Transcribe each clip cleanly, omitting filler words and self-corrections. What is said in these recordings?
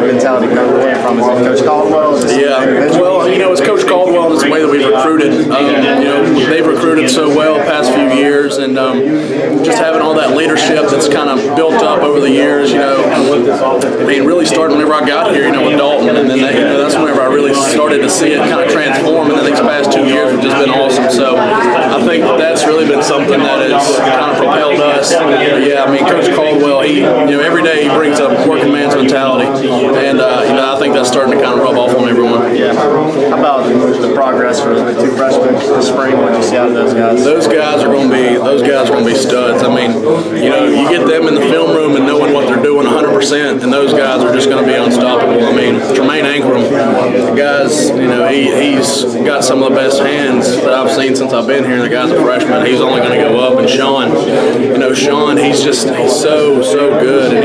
that mentality came from? Is it Coach Caldwell? Yeah, well, it's Coach Caldwell and it's the way that we've recruited. They've recruited so well the past few years, and just having all that leadership that's kind of built up over the years. Really starting whenever I got here, with Dalton, and then that's whenever I really started to see it kind of transform. And then these past 2 years have just been awesome. So I think that's really been something that has kind of propelled us. But yeah, Coach Caldwell, he every day he brings up working man's mentality, and I think that's starting to kind of rub off on everyone. Yeah. How about the progress for the two freshmen this spring? What did you see out of those guys? Those guys are going to be studs. You get them in the film room and knowing what they're doing 100%, and those guys are just going to be unstoppable. Jermaine Ankrum, the guys, he's got some of the best hands that I've seen since I've been here. And the guy's a freshman. He's only going to go up. And Sean, he's so good, and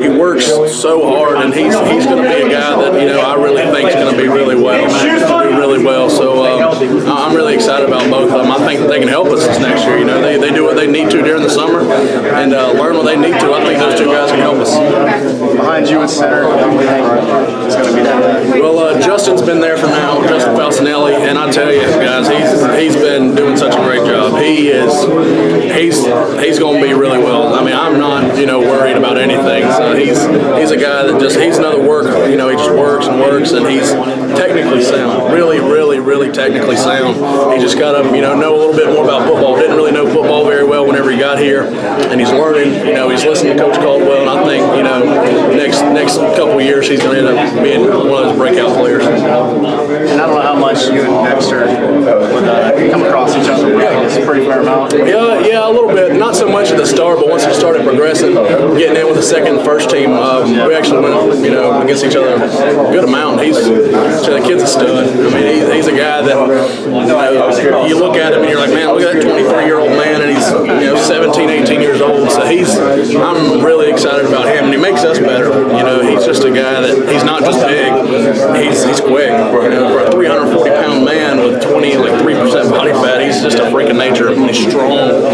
he works so hard, and he's going to be a guy that I really think is going to be really well. So I'm really excited about both of them. I think that they can help us this next year. They do what they need to during the summer and learn what they need to. I think those two guys can help us. Behind you at center, who do you think is going to be that? Well, Justin's been there for now, Justin Falcinelli, and I tell you, guys, he's been doing such a great job. He's going to be really well. I'm not worried about anything. So he's a guy that he's another worker. He just works and works, and he's technically sound. Really technically sound. He just got to know a little bit more about football. Didn't really know football very well whenever he got here, and he's learning. He's listening to Coach Caldwell, and I think next couple of years he's going to end up being one of those breakout players. And I don't know how much you and Dexter would come across each other. It's a pretty fair amount. Yeah, a little bit. Not so much at the start, but once he started progressing, getting in with the second, first team, we actually went against each other a good amount. The kid's a stud. He's a guy that you look at him and you're like, man, look at that 23-year-old man, and he's 17, 18 years old. So I'm really excited about him, and he makes us better. He's just a guy that he's not just big, he's quick. For a 340-pound man with 3% body fat, he's just a freak of nature. He's strong.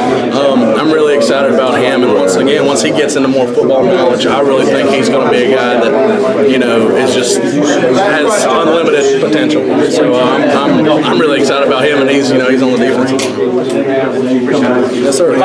I'm really excited about him, and once he gets into more football knowledge, I really think he's going to be a guy that is just has unlimited potential. So I'm really excited about him, and he's on the defense. Yes, sir.